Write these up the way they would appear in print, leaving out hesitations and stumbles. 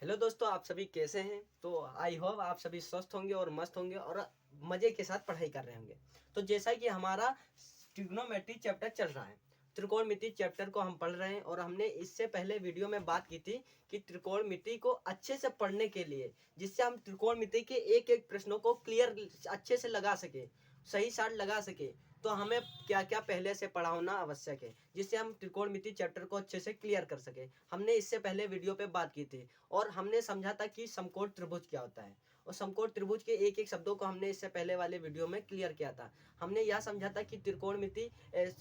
Hello दोस्तों, आप सभी कैसे हैं। तो आई होप आप सभी स्वस्थ होंगे और मस्त होंगे और मज़े के साथ पढ़ाई कर रहे होंगे। तो जैसा कि हमारा ट्रिग्नोमेट्री चैप्टर चल रहा है, त्रिकोणमिति चैप्टर को हम पढ़ रहे हैं और हमने इससे पहले वीडियो में बात की थी कि त्रिकोणमिति को अच्छे से पढ़ने के लिए, जिससे हम त्रिकोणमिति के एक एक प्रश्नों को क्लियर अच्छे से लगा सके, सही साट लगा सके, तो हमें क्या क्या पहले से पढ़ा होना आवश्यक है, जिससे हम त्रिकोणमिति चैप्टर को अच्छे से क्लियर कर सके। हमने इससे पहले वीडियो पे बात की थी और हमने समझा था कि समकोण त्रिभुज क्या होता है, और समकोण त्रिभुज के एक एक शब्दों को हमने इससे पहले वाले वीडियो में क्लियर किया था। हमने यह समझा था कि त्रिकोणमिति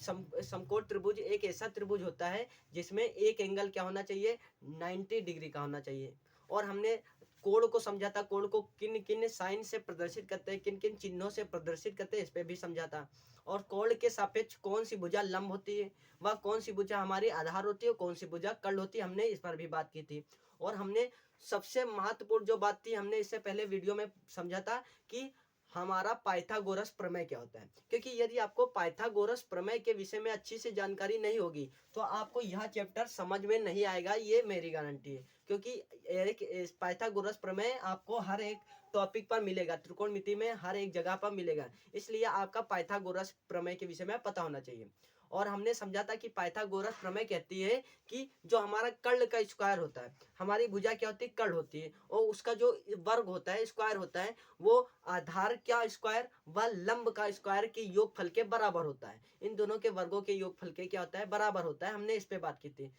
समकोण त्रिभुज एक ऐसा त्रिभुज होता है जिसमें एक एंगल क्या होना चाहिए, 90 डिग्री का होना चाहिए। और हमने कोण को समझा था, कोण को किन किन साइन से प्रदर्शित करते हैं, किन किन चिन्हों से प्रदर्शित करते हैं, इस पे भी समझा था। और कोण के सापेक्ष कौन सी भुजा लंब होती है, वह कौन सी भुजा हमारी आधार होती है, कौन सी भुजा कर्ण होती है, हमने इस पर भी बात की थी। और हमने सबसे महत्वपूर्ण जो बात थी, हमने इससे पहले वीडियो में समझा था कि हमारा पाइथागोरस प्रमेय क्या होता है। क्योंकि यदि आपको पाइथागोरस प्रमेय के विषय में अच्छी से जानकारी नहीं होगी तो आपको यह चैप्टर समझ में नहीं आएगा, ये मेरी गारंटी है। क्योंकि एक पाइथागोरस प्रमेय आपको हर एक टॉपिक पर मिलेगा, त्रिकोणमिति में हर एक जगह पर मिलेगा, इसलिए आपका पाइथागोरस प्रमेय के विषय में पता होना चाहिए। और हमने समझा था कि पाइथागोरस प्रमेय कहती है कि जो हमारा कर्ण का स्क्वायर होता है, हमारी भुजा क्या होती है, कर्ण होती है, और उसका जो वर्ग होता है, स्क्वायर होता है, वो आधार क्या स्क्वायर व लंब का स्क्वायर के योगफल के बराबर होता है। इन दोनों के वर्गों के योगफल के क्या होता है, बराबर होता है। हमने इस पे बात की थी।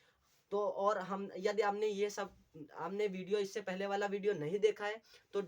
तो और हम यदि आपने ये सब हमने वीडियो इससे पहले वाला वीडियो नहीं देखा है तो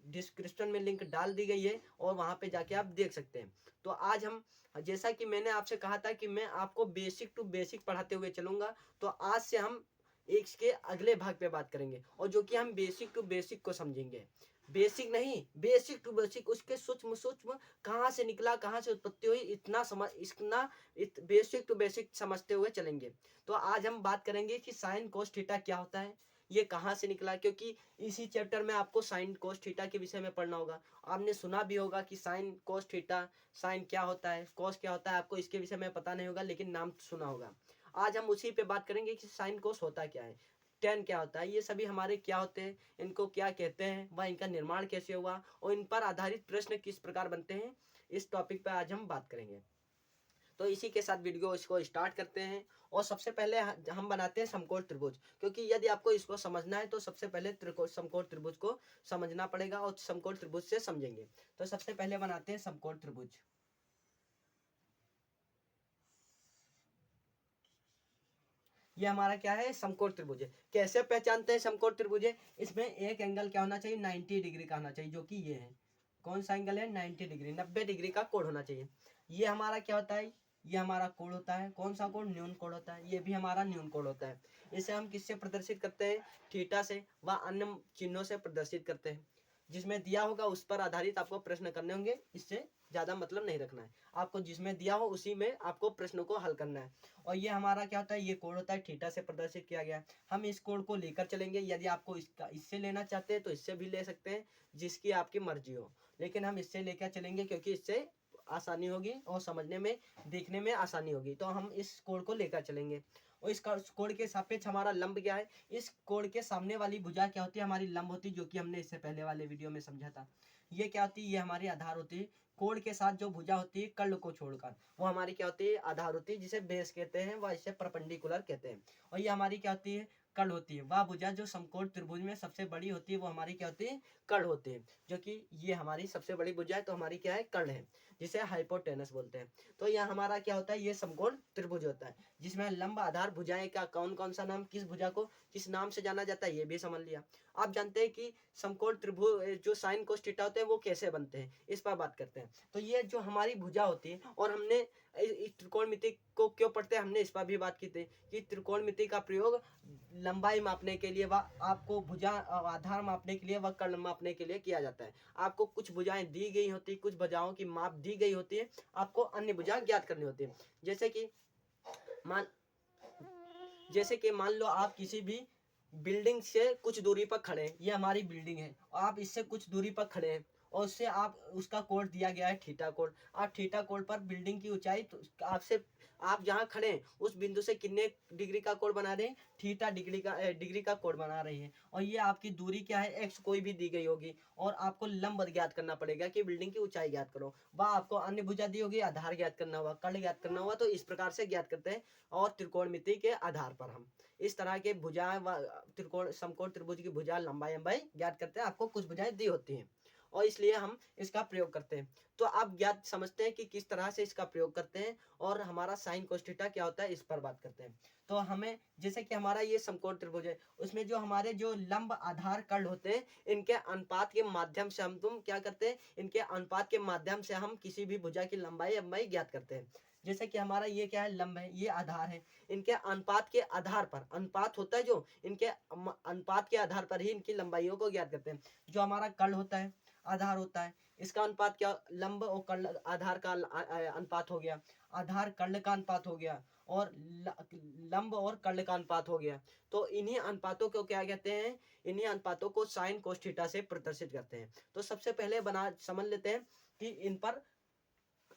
डिस्क्रिप्शन में लिंक डाल दी गई है और वहां पे जाके आप देख सकते हैं। तो आज हम, जैसा कि मैंने आपसे कहा था कि मैं आपको बेसिक टू बेसिक पढ़ाते हुए चलूंगा, तो आज से हम एक के अगले भाग पे बात करेंगे और जो कि हम बेसिक टू बेसिक को समझेंगे। बेसिक नहीं, बेसिक टू बेसिक, उसके सूक्ष्म सूक्ष्म कहाँ से निकला, कहाँ से उत्पत्ति हुई, इतना बेसिक टू बेसिक समझते हुए चलेंगे। तो आज हम बात करेंगे कि साइन कोस थीटा क्या होता है, ये कहाँ से निकला, क्योंकि इसी चैप्टर में आपको साइन कोस थीटा के विषय में पढ़ना होगा। आपने सुना भी होगा कि साइन कोस थीटा, साइन क्या होता है, कोस क्या होता है, आपको इसके विषय में पता नहीं होगा लेकिन नाम सुना होगा। आज हम उसी पे बात करेंगे कि साइन कोस होता क्या है, टेन क्या होता है, ये सभी हमारे क्या होते हैं, इनको क्या कहते हैं, वह इनका निर्माण कैसे हुआ और इन पर आधारित प्रश्न किस प्रकार बनते हैं, इस टॉपिक पर आज हम बात करेंगे। तो इसी के साथ वीडियो इसको स्टार्ट करते हैं। और सबसे पहले हम बनाते हैं समकोण त्रिभुज, क्योंकि यदि आपको इसको समझना है तो सबसे पहले समकोण त्रिभुज को समझना पड़ेगा और समकोण त्रिभुज से समझेंगे। तो सबसे पहले बनाते हैं समकोण त्रिभुज। ये हमारा क्या है, समकोण त्रिभुज है। कैसे पहचानते हैं समकोण त्रिभुज है, इसमें एक एंगल क्या होना चाहिए, 90 डिग्री का होना चाहिए, जो कि ये है। कौन सा एंगल है, 90 डिग्री, 90 डिग्री का कोण होना चाहिए। ये हमारा क्या होता है, ये हमारा कोण होता है। कौन सा कोण, न्यून कोण होता है। ये भी हमारा न्यून कोण होता है। इसे हम किससे प्रदर्शित करते हैं, थीटा से व अन्य चिन्हों से प्रदर्शित करते हैं। जिसमें दिया होगा उस पर आधारित आपको प्रश्न करने होंगे, इससे ज्यादा मतलब नहीं रखना है आपको, जिसमें दिया हो उसी में आपको प्रश्नों को हल करना है। और ये हमारा क्या होता है, ये कोण होता है, थीटा से प्रदर्शित किया गया है। हम इस कोण को लेकर चलेंगे, यदि आपको इसका इससे लेना चाहते हैं तो इससे भी ले सकते हैं, जिसकी आपकी मर्जी हो, लेकिन हम इससे लेकर चलेंगे क्योंकि इससे आसानी होगी और समझने में, देखने में आसानी होगी, तो हम इस कोण को लेकर चलेंगे। और इस कोण के सापेक्ष हमारा लंब क्या है, इस कोण के सामने वाली भुजा क्या होती है, हमारी लंब होती है, जो कि हमने इससे पहले वाले वीडियो में समझा था। ये क्या होती है, ये हमारी आधार होती है। कोण के साथ जो भुजा होती है कर्ण को छोड़कर, वो हमारी क्या होती है, आधार होती है, जिसे बेस कहते हैं, वह इसे परपेंडिकुलर कहते हैं। और ये हमारी क्या होती है, कर्ण होती है। वह भुजा जो समकोण त्रिभुज में सबसे बड़ी होती है वो हमारी क्या होती है, कर्ण होती है, जो कि ये हमारी सबसे बड़ी भुजा है, तो हमारी क्या है, कर्ण है, जिसे हाइपोटेनस बोलते हैं। तो यह हमारा क्या होता है, ये समकोण त्रिभुज होता है, जिसमें लंब आधार भुजाएं का कौन कौन सा नाम, किस भुजा को किस नाम से जाना जाता है, ये भी समझ लिया। आप जानते हैं कि समकोण त्रिभुज जो साइन कोस थीटा होते हैं वो कैसे बनते हैं, इस पर बात करते हैं। तो ये जो हमारी भुजा होती है, और हमने इस त्रिकोणमिति को क्यों पढ़ते हैं, हमने इस पर भी बात की थी कि त्रिकोणमिति का प्रयोग लंबाई मापने के लिए व आपको भुजा आधार मापने के लिए व कर्ण मापने के लिए किया जाता है। आपको कुछ भुजाएं दी गई होती है, कुछ भुजाओं की माप दी गई होती है, आपको अन्य भुजा ज्ञात करनी होती है। मान जैसे कि मान लो आप किसी भी बिल्डिंग से कुछ दूरी पर खड़े हैं, ये हमारी बिल्डिंग है और आप इससे कुछ दूरी पर खड़े हैं, और उससे आप उसका कोड दिया गया है थीटा कोड। आप थीटा कोड पर बिल्डिंग की ऊंचाई तो आपसे आप जहाँ खड़े हैं उस बिंदु से कितने डिग्री का कोड बना दें, थीटा डिग्री का कोड बना रही है। और ये आपकी दूरी क्या है, एक्स कोई भी दी गई होगी, और आपको लंब ज्ञात करना पड़ेगा कि बिल्डिंग की ऊंचाई ज्ञात करो। वह आपको अन्य भुजा दी होगी, आधार ज्ञात करना होगा, कर्ण ज्ञात करना होगा। तो इस प्रकार से ज्ञात करते हैं। और त्रिकोणमिति के आधार पर हम इस तरह के भुजा व त्रिकोण समकोण त्रिभुज की भुजा लंबाई ज्ञात करते हैं। आपको कुछ भुजाएं दी होती हैं और इसलिए हम इसका प्रयोग करते हैं। तो आप ज्ञात समझते हैं कि किस तरह से इसका प्रयोग करते हैं, और हमारा साइन कोस थीटा क्या होता है इस पर बात करते हैं। तो हमें जैसे कि हमारा ये समकोण त्रिभुज है, उसमें जो हमारे जो लंब आधार कर्ण होते हैं, इनके अनुपात के माध्यम से हम क्या करते हैं, इनके अनुपात के माध्यम से हम किसी भी भुजा की लंबाई ज्ञात करते हैं। जैसे कि हमारा ये क्या है, लंब है, ये आधार है, इनके अनुपात के आधार पर, अनुपात होता है जो, इनके अनुपात के आधार पर ही इनकी लंबाइयों को ज्ञात करते हैं। जो हमारा कर्ण होता है, आधार होता है, इसका अनुपात क्या, लंब और कर्ण आधार का अनुपात हो गया, आधार कर्ण का अनुपात हो गया, और लंब और कर्ण का अनुपात हो गया। तो इन्हीं अनुपातों को क्या कहते हैं, इन्हीं अनुपातों को साइन कोस थीटा से प्रदर्शित करते हैं। तो सबसे पहले समझ लेते हैं कि इन पर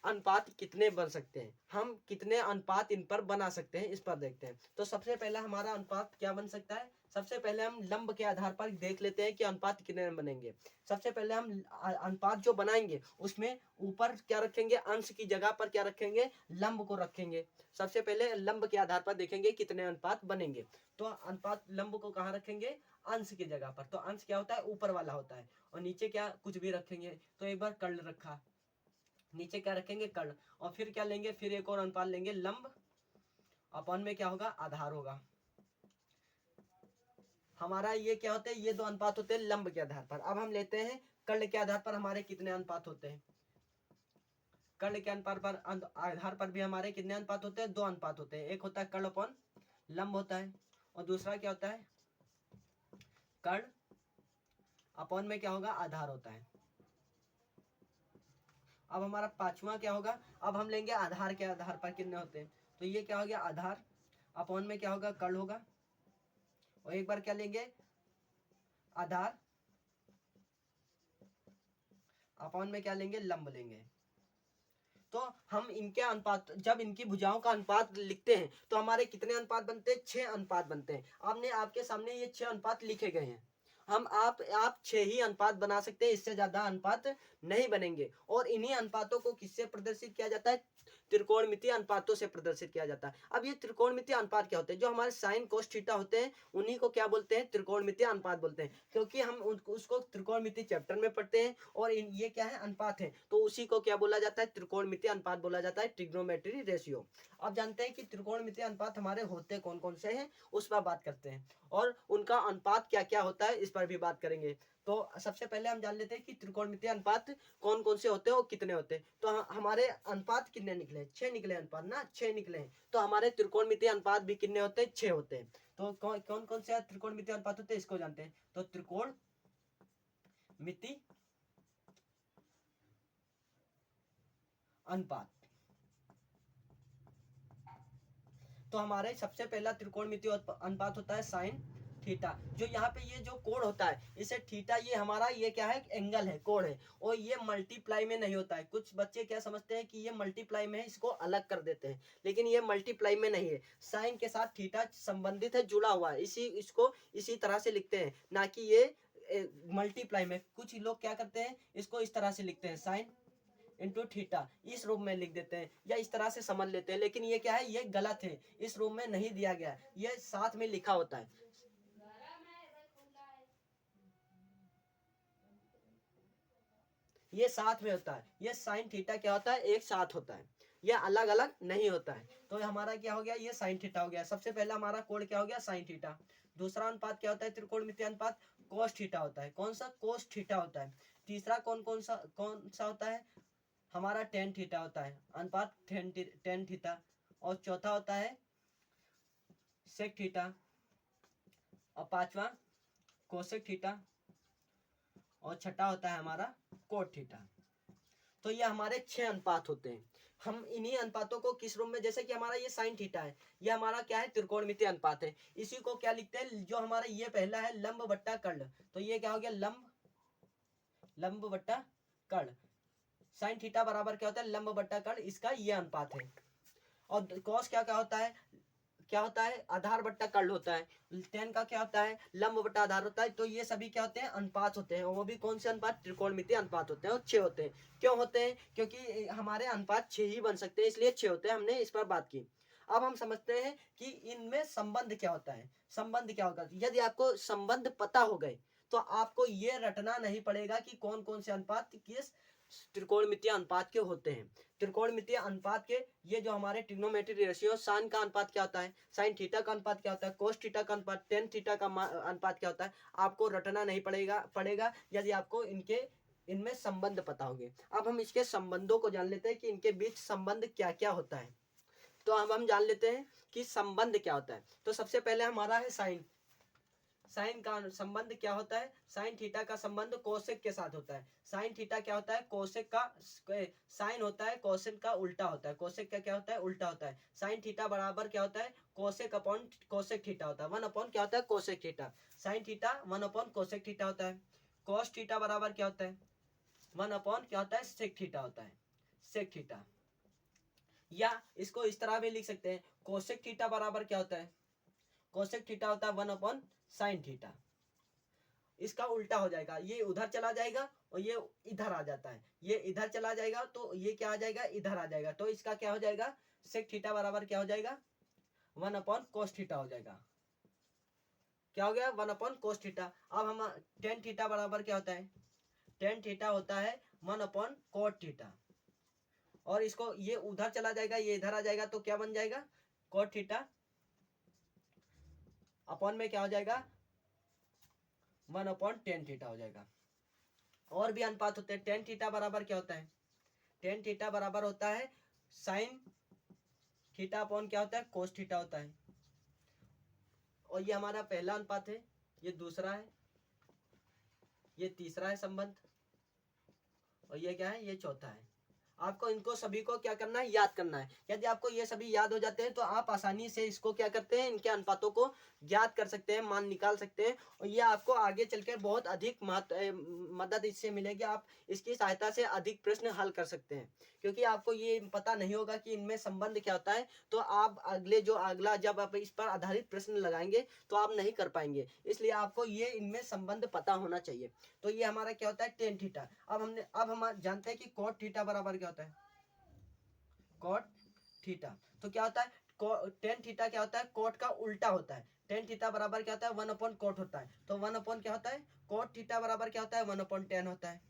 अनुपात कितने बन सकते हैं, हम कितने अनुपात इन पर बना सकते हैं, इस पर देखते हैं। तो सबसे पहला हमारा अनुपात क्या बन सकता है, सबसे पहले हम लंब के आधार पर देख लेते हैं कि अनुपात कितने बनेंगे। सबसे पहले हम अनुपात जो बनाएंगे उसमें ऊपर क्या रखेंगे, अंश की जगह पर क्या रखेंगे, लंब को रखेंगे। सबसे पहले लंब के आधार पर देखेंगे कितने अनुपात बनेंगे। तो अनुपात लंब को कहाँ रखेंगे, अंश की जगह पर। तो अंश क्या होता है, ऊपर वाला होता है, और नीचे क्या कुछ भी रखेंगे। तो एक बार कर्ण रखा, नीचे क्या रखेंगे, कर्ण, और फिर क्या लेंगे, फिर एक और अनुपात लेंगे, लंब अपन में क्या होगा, आधार होगा। हमारा ये क्या होते हैं, ये दो अनुपात होते हैं लंब के आधार पर। अब हम लेते हैं कर्ण के आधार पर हमारे कितने अनुपात होते हैं। कर्ण के अनुपात पर आधार पर भी हमारे कितने अनुपात होते हैं, दो अनुपात होते हैं। एक होता है कर्ण अपन लंब होता है, और दूसरा क्या होता है, कर्ण अपन में क्या होगा, आधार होता है। अब हमारा पांचवा क्या होगा, अब हम लेंगे आधार के आधार पर कितने होते हैं। तो ये क्या हो गया, आधार अपॉन में क्या होगा, कर्ण होगा, और एक बार क्या लेंगे, आधार अपॉन में क्या लेंगे, लंब लेंगे। तो हम इनके अनुपात, जब इनकी भुजाओं का अनुपात लिखते हैं तो हमारे कितने अनुपात बनते हैं, 6 अनुपात बनते हैं। आपने आपके सामने ये 6 अनुपात लिखे गए हैं। हम आप 6 ही अनुपात बना सकते हैं, इससे ज्यादा अनुपात नहीं बनेंगे। और इन्हीं अनुपातों को किससे प्रदर्शित किया जाता है, त्रिकोणमितीय अनुपातों से प्रदर्शित किया जाता है। अब ये त्रिकोणमितीय अनुपात क्या होते हैं, जो हमारे साइन कोस थीटा होते हैं उन्हीं को क्या बोलते हैं, त्रिकोणमितीय अनुपात बोलते हैं। क्योंकि हम उसको त्रिकोणमितीय चैप्टर में पढ़ते हैं, और ये क्या है, अनुपात है, तो उसी को क्या बोला जाता है, त्रिकोणमितीय अनुपात बोला जाता है, ट्रिग्नोमेट्री रेशियो। अब जानते हैं कि त्रिकोणमितीय अनुपात हमारे होते कौन कौन से हैं, उस पर बात करते हैं, और उनका अनुपात क्या क्या होता है इस पर भी बात करेंगे। तो सबसे पहले हम जान लेते हैं कि त्रिकोणमितीय अनुपात कौन कौन से होते हैं और कितने होते हैं। तो हमारे अनुपात कितने निकले, 6 निकले अनुपात ना, 6 निकले हैं। तो हमारे त्रिकोणमितीय अनुपात भी कितने होते हैं, 6 होते हैं। तो कौन कौन से त्रिकोणमितीय अनुपात होते हैं, इसको जानते हैं। तो त्रिकोणमितीय अनुपात, तो हमारे सबसे पहला त्रिकोणमितीय अनुपात होता है साइन थीटा। जो यहाँ पे ये जो कोण होता है, इसे थीटा, ये हमारा ये क्या है, एंगल है, कोण है, और ये मल्टीप्लाई में नहीं होता है। कुछ बच्चे क्या समझते हैं कि ये मल्टीप्लाई में है, इसको अलग कर देते हैं, लेकिन ये मल्टीप्लाई में नहीं है। साइन के साथ थीटा संबंधित है, जुड़ा हुआ है, इसको इसी तरह से लिखते हैं, ना कि ये मल्टीप्लाई में। कुछ लोग क्या करते हैं, इसको इस तरह से लिखते हैं, साइन इंटू थीटा, इस रूप में लिख देते हैं, या इस तरह से समझ लेते हैं, लेकिन ये क्या है, ये गलत है, इस रूप में नहीं दिया गया, ये साथ में लिखा होता है। ये साथ में होता है, ये साइन थीटा क्या होता है, एक साथ होता है, ये अलग अलग नहीं होता है। तो हमारा क्या हो गया, ये साइन थीटा हो गया। सबसे पहला हमारा कोण क्या हो गया, साइन थीटा। दूसरा अनुपात क्या होता है, त्रिकोणमितीय अनुपात कोस थीटा होता है। कौन सा, कोस थीटा होता है। तीसरा कौन सा होता है, हमारा टेन थीटा होता है, अनुपात टेन थीटा। और चौथा होता है सेक थीटा, और पांचवा कोसेक थीटा, और छठा होता है हमारा कोट थीटा। तो ये हमारे 6 अनुपात होते हैं। हम इन्हीं अनुपातों को किस रूप में, जैसे कि हमारा ये साइन थीटा है, ये हमारा क्या है, त्रिकोणमितीय अनुपात है। इसी को क्या लिखते हैं, जो हमारा ये पहला है लंब बट्टा कर्ण, तो ये क्या हो गया, लंब बट्टा कर्ण, साइन थीटा बराबर क्या होता है, लंब बट्टा कर्ण, इसका ये अनुपात है। और कॉस क्या क्या होता है, क्या होता है, आधार बट्टा कर्ण होता है। टेन का क्या होता है, लंब बट्टा आधार होता है। तो ये सभी क्या होते हैं, अनुपात होते हैं। वो भी कौन से अनुपात, त्रिकोणमितीय अनुपात होते हैं, और 6 होते हैं। क्यों होते हैं, क्योंकि हमारे अनुपात 6 ही बन सकते हैं, इसलिए 6 होते हैं। हमने इस पर बात की। अब हम समझते हैं कि इनमें संबंध क्या होता है। संबंध क्या होगा, यदि आपको संबंध पता हो गए तो आपको ये रटना नहीं पड़ेगा कि कौन कौन से अनुपात किस त्रिकोणमितीय अनुपात के होते हैं। त्रिकोणमितीय अनुपात के ये जो हमारे ट्रिग्नोमेट्रिक रेशियो, साइन का अनुपात क्या होता है, साइन थीटा का अनुपात क्या होता है, कोस थीटा का अनुपात, टेन थीटा का अनुपात क्या होता है, आपको रटना नहीं पड़ेगा यदि आपको इनमें संबंध पता होंगे। अब हम इसके संबंधों को जान लेते हैं कि इनके बीच संबंध क्या क्या होता है। तो अब हम जान लेते हैं कि संबंध क्या होता है। तो सबसे पहले हमारा है साइन। साइन का संबंध क्या होता है, साइन थीटा का संबंध कोसेक के साथ होता है। साइन थीटा क्या होता है, कोसेक का, साइन होता है कोसेक का उल्टा होता है। कोसेक का क्या होता है, उल्टा होता है। साइन थीटा बराबर क्या होता है, कोसेक अपॉन कोसेक थीटा होता है। 1 अपॉन क्या होता है, cosec theta. Sine theta 1 upon cosec theta होता है। कोस थीटा बराबर क्या होता है, 1 अपॉन क्या होता है, सेक थीटा होता है, सेक थीटा। या इसको इस तरह भी लिख सकते हैं, कोसेक थीटा बराबर क्या होता है, कोसेक थीटा होता है 1 अपॉन साइन थीटा। इसका उल्टा हो जाएगा, ये उधर चला जाएगा और ये इधर आ जाता है। ये इधर चला जाएगा तो ये क्या आ जाएगा, इधर आ जाएगा। तो इसका क्या हो जाएगा, सेक थीटा बराबर क्या हो जाएगा, 1 अपॉन कोस थीटा हो जाएगा। क्या हो गया, 1 अपॉन कोस थीटा। अब हम टेन थीटा बराबर क्या होता है, टेन थीटा होता है 1 अपॉन कोट थीटा। और इसको ये उधर चला जाएगा, ये इधर आ जाएगा, तो क्या बन जाएगा, कोट थीटा अपॉन में क्या हो जाएगा, 1 अपॉन टेन थीटा हो जाएगा। और भी अनुपात होते हैं। टेन थीटा बराबर क्या होता है, टेन थीटा बराबर होता है साइन थीटा अपॉन क्या होता है, कोस थीटा होता है। और ये हमारा पहला अनुपात है, ये दूसरा है, ये तीसरा है संबंध, और ये क्या है, ये चौथा है। आपको इनको सभी को क्या करना है, याद करना है। यदि आपको ये सभी याद हो जाते हैं तो आप आसानी से इसको क्या करते हैं, इनके अनुपातों को ज्ञात कर सकते हैं, मान निकाल सकते हैं। और ये आपको आगे चलकर बहुत अधिक मदद इससे मिलेगी। आप इसकी सहायता से अधिक प्रश्न हल कर सकते हैं। क्योंकि आपको ये पता नहीं होगा कि इनमें संबंध क्या होता है, तो आप अगला जब आप इस पर आधारित प्रश्न लगाएंगे तो आप नहीं कर पाएंगे। इसलिए आपको ये इनमें संबंध पता होना चाहिए। तो ये हमारा क्या होता है, टेन थीटा। अब हम जानते हैं कि कोट थीटा बराबर क्या होता है, कोट थीटा। तो क्या होता है, टेन थीटा क्या होता है, कोट का उल्टा होता है। टेन थीटा बराबर क्या होता है, 1 अपॉन कोट होता है। तो 1 अपॉन क्या होता है, कोट थीटा बराबर क्या होता है, 1 अपॉन टेन होता है।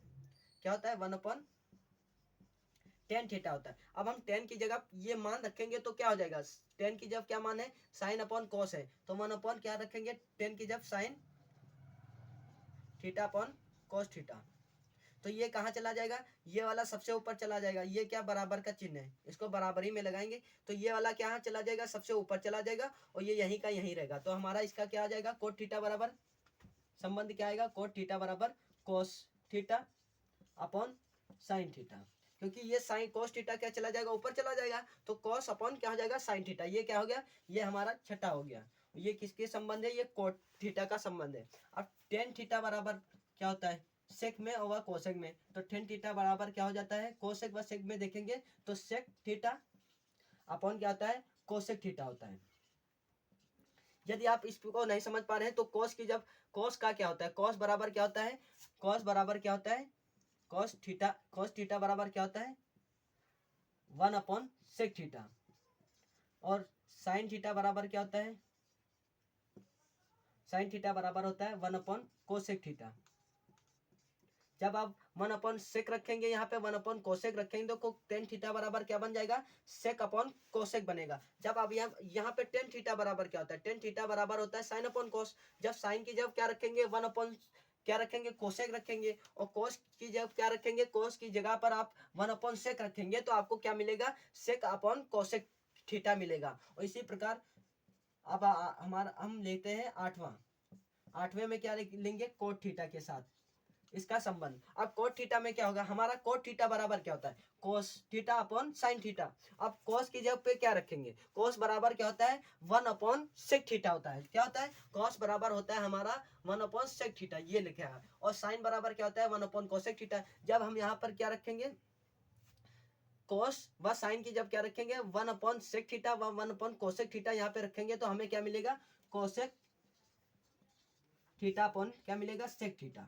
क्या होता है, 1 अपॉन टेन थीटा होता है। अब हम टेन की जगह ये मान रखेंगे तो क्या हो जाएगा, टेन की जब क्या मान है, साइन अपॉन कॉस है, तो 1 अपॉन क्या रखेंगे, टेन की जब sine theta upon cos theta. तो ये कहाँ चला जाएगा, ये वाला सबसे ऊपर चला जाएगा। ये क्या, बराबर का चिन्ह है, इसको बराबरी में लगाएंगे। तो ये वाला क्या चला जाएगा, सबसे ऊपर चला जाएगा, और ये यहीं का यहीं रहेगा। तो हमारा इसका क्या आ जाएगा, कोट थीटा बराबर, संबंध क्या आएगा, कोट थीटा बराबर cos theta upon sine theta. क्योंकि ये साइन कोस थीटा क्या चला जाएगा, ऊपर चला जाएगा, तो कोस अपॉन क्या हो जाएगा, साइन थीटा। ये क्या हो गया, ये हमारा छठा हो गया। ये किसके संबंध है, ये कोट थीटा का संबंध है। अब टेन थीटा बराबर क्या होता है, सेक में और कोसेक में। तो टेन थीटा बराबर क्या हो जाता है, कोसेक व सेक में देखेंगे तो सेक थीटा अपॉन क्या होता है, कोसेक थीटा होता है। यदि आप इसको नहीं समझ पा रहे हैं तो कोस की जब, कोस का क्या होता है, कोस बराबर क्या होता है, कोस बराबर क्या होता है, कोस थीटा बराबर क्या होता है, 1 अपॉन सेक थीटा। और साइन थीटा बराबर क्या होता है, साइन थीटा बराबर होता है 1 अपॉन कोसेक थीटा। जब आप 1 अपॉन सेक रखेंगे, यहाँ पे 1 अपॉन कोसेक रखेंगे तो टेन थीटा बराबर क्या बन जाएगा, सेक अपॉन कोसेक बनेगा। जब आप यहाँ पे टेन थीटा बराबर क्या होता है, टेन थीटा बराबर होता है साइन अपॉन कोस। जब साइन की जब क्या रखेंगे, 1 अपॉन क्या रखेंगे, कोसेक रखेंगे। और कोस की जब क्या रखेंगे, कोस की जगह पर आप 1 अपॉन सेक रखेंगे, तो आपको क्या मिलेगा, सेक अपॉन कोसेक थीटा मिलेगा। और इसी प्रकार अब हम लेते हैं आठवें में क्या लेंगे, कोट थीटा के साथ। इसका संबंध। अब कोट थीटा में क्या होगा, हमारा कोट थीटा बराबर क्या होता है, cos theta upon sine theta. अब कोस की जगह पे क्या रखेंगे, कोस बराबर क्या होता है 1/sec थीटा होता है। क्या होता है, कोस बराबर होता है हमारा 1/sec थीटा, ये लिखा है। और साइन बराबर क्या होता है 1/cosec थीटा। जब हम यहाँ पर क्या रखेंगे, कोस व साइन की जब क्या रखेंगे 1/sec थीटा व 1/cosec थीटा यहाँ पे रखेंगे, तो हमें क्या मिलेगा, कोसेक थीटा अपॉन क्या मिलेगा, सेक थीटा।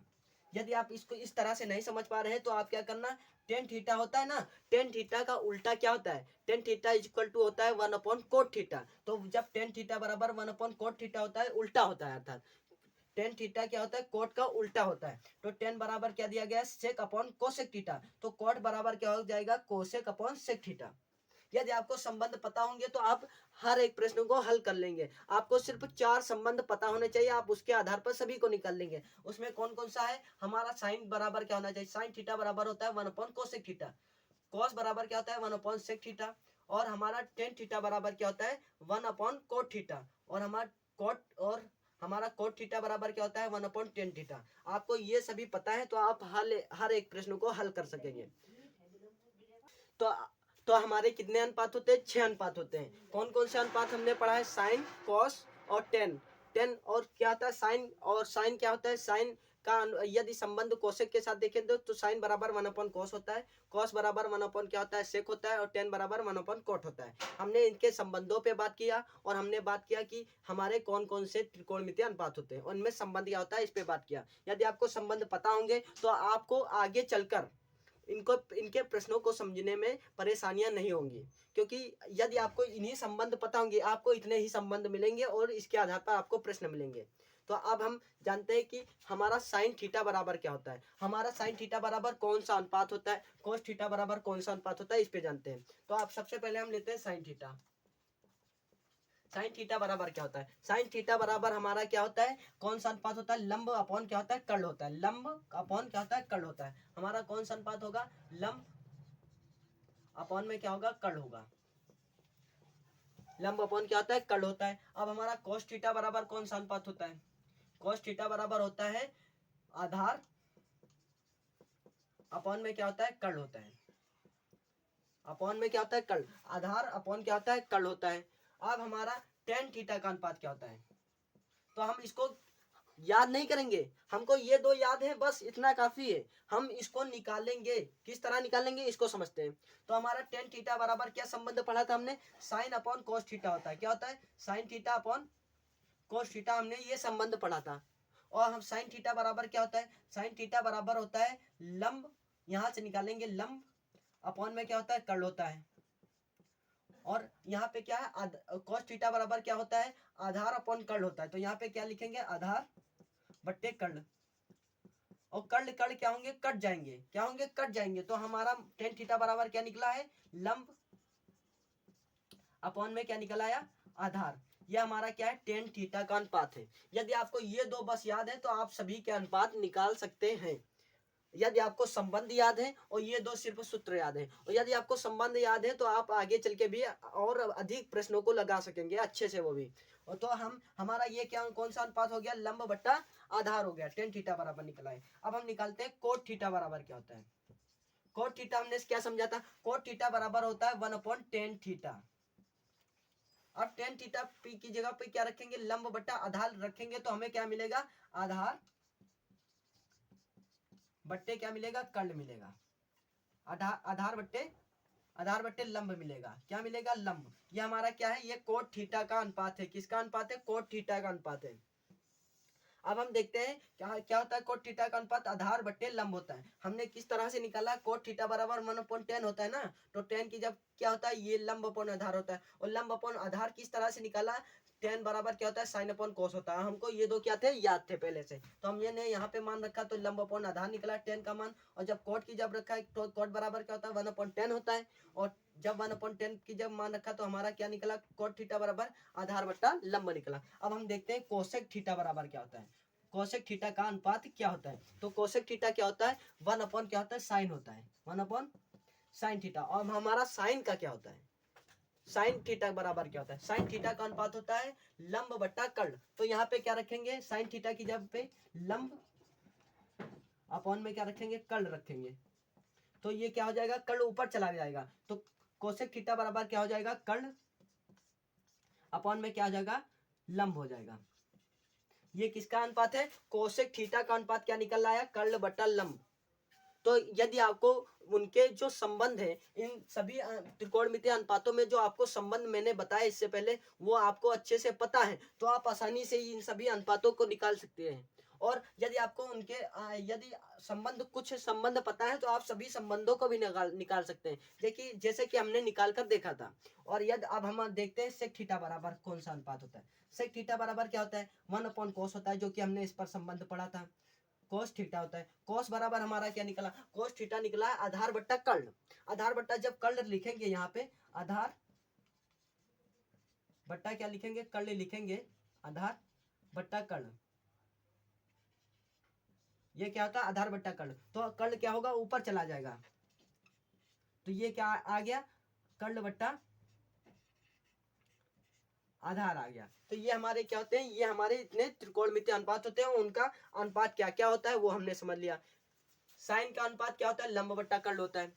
यदि आप इसको इस तरह से नहीं समझ पा रहे हैं तो आप क्या करना, टेन थीटा होता है ना, टेन थीटा का उल्टा क्या होता है, tan theta is equal to होता है 1/cot थीटा। तो जब टेन थीटा बराबर 1/cot थीटा होता है, उल्टा होता है, अर्थात टेन थीटा क्या होता है, कोट का उल्टा होता है। तो टेन बराबर क्या दिया गया, सेक अपॉन कोसेक थीटा। तो कोट बराबर क्या हो जाएगा, कोसेक अपॉन सेक थीटा। यदि आपको संबंध पता होंगे तो आप हर एक प्रश्न को हल कर लेंगे। आपको सिर्फ 4 संबंध पता होने चाहिए, आप उसके आधार पर सभी को निकाल लेंगे। उसमें कौन कौन सा है, हमारा साइन बराबर क्या होना चाहिए, साइन थीटा बराबर होता है 1/cosec थीटा। कॉस बराबर क्या होता है 1/sec थीटा। और हमारा टेन थीटा बराबर क्या होता है 1/cot थीटा। और हमारा कोट और हमारा कोट थीटा बराबर क्या होता है 1/tan थीटा। आपको ये सभी पता है तो आप हर एक प्रश्न को हल कर सकेंगे। तो तो हमारे कितने अनुपात होते हैं, 6 अनुपात होते हैं। कौन कौन से अनुपात हमने पढ़ा है, साइन, कॉस और टेन। टेन और क्या होता है साइन, और साइन क्या होता है, साइन का यदि संबंध कोसेक के साथ देखें तो साइन बराबर 1/cos होता है, कॉस बराबर 1/ क्या होता है, सेक होता है, और टेन बराबर 1/cot होता है। हमने इनके संबंधों पे बात किया, और हमने बात किया कि हमारे कौन कौन से त्रिकोणमितीय अनुपात होते हैं, उनमें संबंध क्या होता है, इस पे बात किया। यदि आपको संबंध पता होंगे तो आपको आगे चलकर इनको इनके प्रश्नों को समझने में परेशानियां नहीं होंगी, क्योंकि यदि आपको इन्हीं संबंध पता होंगे, आपको इतने ही संबंध मिलेंगे और इसके आधार पर आपको प्रश्न मिलेंगे। तो अब हम जानते हैं कि हमारा साइन थीटा बराबर क्या होता है, हमारा साइन थीटा बराबर कौन सा अनुपात होता है, कोस थीटा बराबर कौन सा अनुपात होता है, इस पे जानते हैं। तो आप सबसे पहले हम लेते हैं साइन थीटा। साइन थीटा बराबर क्या होता है, साइन थीटा बराबर हमारा क्या होता है, कौन सा अनुपात होता है, लंब अपॉन क्या होता है, कर्ण होता है। लंब अपॉन क्या होता है, कर्ण होता है। हमारा कौन सा अनुपात होगा, लंब अपॉन में क्या होगा, कर्ण होगा। लंब अपॉन क्या होता है, कर्ण होता है। अब हमारा cos थीटा बराबर कौन सा अनुपात होता है, cos थीटा बराबर होता है आधार अपॉन में क्या होता है, कर्ण होता है। अपॉन में क्या होता है, कर्ण, आधार अपॉन क्या होता है, कर्ण होता है। अब हमारा tan थीटा का अनुपात क्या होता है, तो हम इसको याद नहीं करेंगे, हमको ये दो याद है, बस इतना काफी है। हम इसको निकालेंगे, किस तरह निकालेंगे इसको समझते हैं। तो हमारा टेन थीटा बराबर क्या संबंध पढ़ा था हमने, साइन अपॉन कोस थीटा होता है। क्या होता है, sine theta upon cos theta, हमने ये संबंध पढ़ा था। और हम साइन थीटा बराबर क्या होता है, साइन थीटा बराबर होता है लंब, यहां से निकालेंगे लंब अपॉन में क्या होता है, कर्ण होता है। और यहाँ पे क्या है, cos थीटा बराबर क्या होता है, आधार अपॉन कर्ण होता है। तो यहाँ पे क्या लिखेंगे, आधार बट्टे कर्ण। और कर्ण कर्ण क्या होंगे, कट जाएंगे, क्या होंगे, कट जाएंगे। तो हमारा टेन थीटा बराबर क्या निकला है, लंब अपॉन में क्या निकल आया, आधार। ये हमारा क्या है, टेन थीटा का अनुपात है। यदि आपको ये दो बस याद है तो आप सभी के अनुपात निकाल सकते हैं। यदि आपको संबंध याद है और ये दो सिर्फ सूत्र याद है, और यदि आपको संबंध याद है तो आप आगे चल के भी और अधिक प्रश्नों को लगा सकेंगे अच्छे से, वो भी। और तो हम हमारा ये क्या कौन सा अनुपात हो गया, लंब बट्टा आधार हो गया, टेन थीटा बराबर निकला है। अब हम निकालते हैं कोट थीटा बराबर क्या होता है। कोट थीटा हमने क्या समझा था, कोट थीटा बराबर होता है 1/tan थीटा। अब टेन थीटा पी की जगह पे क्या रखेंगे, लंब बट्टा आधार रखेंगे, तो हमें क्या मिलेगा, आधार बट्टे क्या मिलेगा, कर्ण मिलेगा। आधार बट्टे लंब मिलेगा, क्या मिलेगा, लंब। ये हमारा क्या है, ये कोट थीटा का अनुपात है। किसका अनुपात है, कोट थीटा का अनुपात है। अब हम देखते हैं क्या क्या होता है, कोट थीटा का अनुपात आधार बट्टे लंब होता है। हमने किस तरह से निकाला, कोट थीटा बराबर 1/tan होता है ना, तो tan की जब क्या होता है, ये लंब अपॉन आधार होता है। और लंब अपॉन आधार किस तरह से निकाला, tan बराबर क्या होता है, साइन अपॉन कोस होता है। हमको ये दो क्या थे, याद थे पहले से, तो हम ये ने यहाँ पे मान रखा, तो लंब अपॉन आधार निकला tan का मान। और जब कोट की जब रखा है तो कोट बराबर क्या होता है, 1/tan होता है। और जब 1/tan की जब मान रखा तो हमारा क्या निकला, कोट थीटा बराबर आधार बट्टा लंब निकला। अब हम देखते हैं कोसेक थीटा बराबर क्या होता है, कोसेक थीटा का अनुपात क्या होता है। तो कोसेक थीटा क्या होता है, 1/, क्या होता है, साइन होता है, 1/sin थीटा। और हमारा साइन का क्या होता है, साइन थीटा बराबर क्या होता है, साइन थीटा का अनुपात होता है लंब बट्टा कर्ण। तो यहाँ पे क्या रखेंगे, साइन थीटा की जगह पे लंब अपॉन में क्या रखेंगे, कर्ण रखेंगे, तो ये क्या हो जाएगा, कर्ण ऊपर चला जाएगा, तो कोसेक थीटा बराबर क्या हो जाएगा, कर्ण अपॉन में क्या हो जाएगा, लंब हो जाएगा। ये किसका अनुपात है, कोसेक थीटा का अनुपात क्या निकल रहा है, कर्ण बटा लंब। तो यदि आपको उनके जो संबंध है इन सभी त्रिकोणमितीय अनुपातों में जो आपको संबंध मैंने बताया इससे पहले वो आपको अच्छे से पता है तो आप आसानी से इन सभी अनुपातों को निकाल सकते हैं। और यदि आपको उनके यदि संबंध कुछ संबंध पता है तो आप सभी संबंधों को भी निकाल सकते हैं, देखिए जैसे कि हमने निकाल कर देखा था। और यदि अब हम देखते हैं सेक थीटा बराबर कौन सा अनुपात होता है। सेक थीटा बराबर क्या होता है, 1/cos होता है, जो कि हमने इस पर संबंध पढ़ा था। cos थीटा होता है, cos बराबर हमारा क्या निकला, cos थीटा निकला आधार बट्टा कर्ण। आधार बट्टा जब कर्ण लिखेंगे यहाँ पे आधार बट्टा क्या लिखेंगे, कर्ण लिखेंगे, आधार बट्टा कर्ण, ये क्या होता है आधार बट्टा कर्ण, तो कर्ण क्या होगा ऊपर चला जाएगा, तो ये क्या आ गया, कर्ण बट्टा आधार आ गया। तो ये हमारे क्या होते हैं, ये हमारे इतने त्रिकोणमितीय अनुपात होते हैं, उनका अनुपात क्या क्या होता है वो हमने समझ लिया। साइन का अनुपात क्या होता है, लंब बट्टा कर्ण होता है।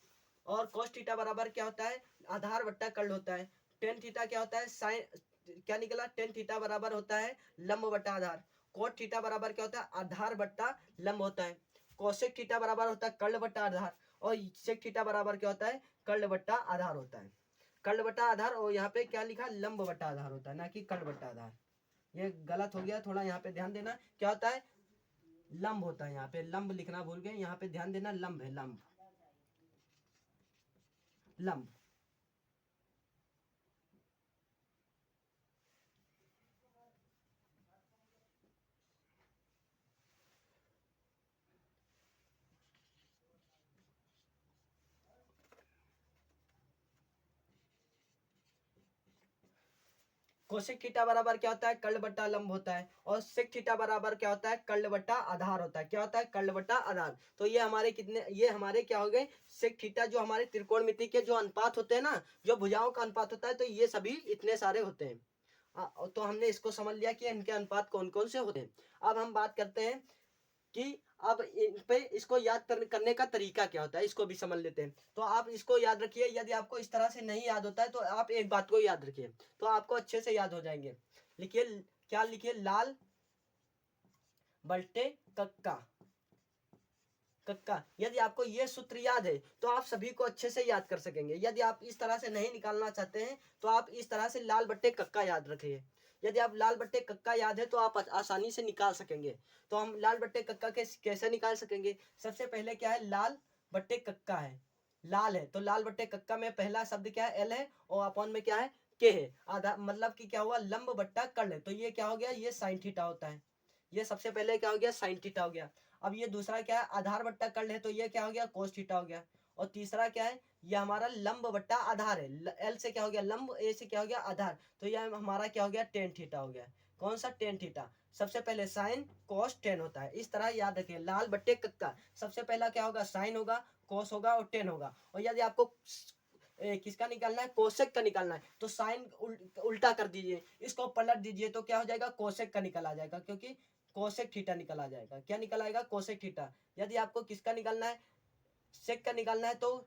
और cos थीटा बराबर क्या होता है, आधार बट्टा कर्ण होता है। टेन थीटा क्या होता है, साइन क्या निकला, टेन थीटा बराबर होता है लंब बट्टा आधार। कोट थीटा बराबर क्या होता है, आधार बट्टा लंब होता है। कोसेक थीटा बराबर होता है कर्ण बट्टा आधार। और सेक थीटा बराबर क्या होता है, कर्ण बट्टा आधार होता है। कर्ण बट्टा आधार, और यहाँ पे क्या लिखा, लंब बट्टा आधार होता है, ना कि कर्ण बट्टा आधार। ये गलत हो गया, थोड़ा यहाँ पे ध्यान देना। क्या होता है, लंब होता है, यहाँ पे लंब लिखना भूल गए, यहाँ पे ध्यान देना, लंब है, लंब लंब। कोसेक थीटा बराबर क्या होता है, कर्ण बट्टा लंब होता है। और सेक थीटा बराबर क्या होता है, कर्ण बट्टा आधार होता है। क्या होता है, कर्ण बट्टा आधार। तो ये हमारे कितने, ये हमारे क्या हो गए, सेक थीटा जो हमारे त्रिकोणमिति के जो अनुपात होते हैं ना, जो भुजाओं का अनुपात होता है, तो ये सभी इतने सारे होते हैं। तो हमने इसको समझ लिया कि इनके अनुपात कौन कौन से होते हैं। अब हम बात करते हैं कि अब इन पे इसको याद करने का तरीका क्या होता है, इसको भी समझ लेते हैं। तो आप इसको याद रखिए, यदि आपको इस तरह से नहीं याद होता है तो आप एक बात को याद रखिए, तो आपको अच्छे से याद हो जाएंगे। लिखिए, क्या लिखिए, लाल बल्टे कक्का, कक्का। यदि आपको ये सूत्र याद है तो आप सभी को अच्छे से याद कर सकेंगे। यदि आप इस तरह से नहीं निकालना चाहते हैं तो आप इस तरह से लाल बट्टे कक्का याद रखिए। यदि आप लाल बट्टे कक्का याद है तो आप आसानी से निकाल सकेंगे। तो हम लाल बट्टे कक्का कैसे निकाल सकेंगे, सबसे पहले क्या है, लाल बट्टे कक्का है, लाल है, तो लाल बट्टे कक्का में पहला शब्द क्या है, एल है, और अपॉन में क्या है, के है। आधा मतलब कि क्या हुआ, लंब बट्टा कर्ण है, तो ये क्या हो गया, ये साइन थीटा होता है। ये सबसे पहले क्या हो गया, साइन थीटा हो गया। अब ये दूसरा क्या है, आधार बट्टा कर्ण है, तो ये क्या हो गया, कोस थीटा हो गया। और तीसरा क्या है, ये हमारा लंब बट्टा आधार है, एल से क्या हो गया लंब, ए से क्या हो गया आधार, तो ये हमारा क्या हो गया, टेन थीटा हो गया। कौन सा, टेन थीटा। सबसे पहले साइन कॉस टेन होता है, इस तरह याद रखिए, लाल बट्टे कक्का सबसे पहला क्या होगा, साइन होगा, कॉस होगा और टेन होगा। और यदि आपको किसका निकालना है, कोसेक का निकालना है, तो साइन उल्टा कर दीजिए, इसको पलट दीजिए, तो क्या हो जाएगा, कोसेक का निकल आ जाएगा, क्योंकि कोसेक थीटा निकल आ जाएगा। क्या निकल आएगा, कोसेक थीटा। यदि आपको किसका निकालना है, सेक का निकालना है, तो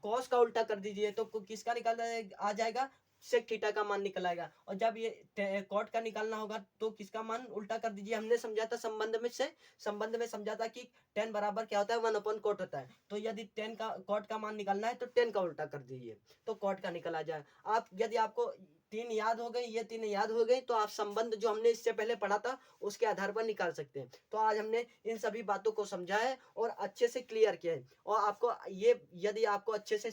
कॉस का उल्टा कर दीजिए, तो किसका निकालना आ जाएगा, सेक थीटा का मान निकल आएगा। और जब ये कॉट का निकालना होगा तो किसका मान उल्टा कर दीजिए। हमने समझा था संबंध में समझा था कि टेन बराबर क्या होता है, 1/cot होता है। तो यदि टेन का कॉट का मान निकालना है तो टेन का उल्टा कर दीजिए, तो कॉट का निकल आ जाए। आप यदि आपको तीन याद हो गई, ये तीन याद हो गई, तो आप संबंध जो हमने इससे पहले पढ़ा था उसके आधार पर निकाल सकते हैं। तो आज हमने इन सभी बातों को समझा है और अच्छे से क्लियर किया है। और आपको ये यदि आपको अच्छे से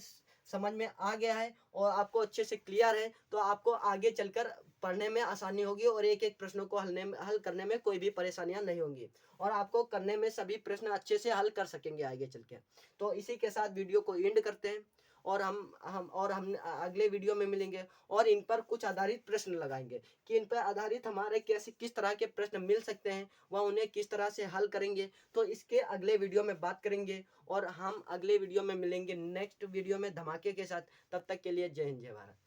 समझ में आ गया है और आपको अच्छे से क्लियर है तो आपको आगे चलकर पढ़ने में आसानी होगी और एक एक प्रश्नों को हल करने में कोई भी परेशानियां नहीं होंगी और आपको करने में सभी प्रश्न अच्छे से हल कर सकेंगे आगे चल के। तो इसी के साथ वीडियो को एंड करते हैं और हम अगले वीडियो में मिलेंगे और इन पर कुछ आधारित प्रश्न लगाएंगे कि इन पर आधारित हमारे कैसे किस तरह के प्रश्न मिल सकते हैं, वह उन्हें किस तरह से हल करेंगे। तो इसके अगले वीडियो में बात करेंगे और हम अगले वीडियो में मिलेंगे नेक्स्ट वीडियो में धमाके के साथ। तब तक के लिए जय हिंद जय भारत।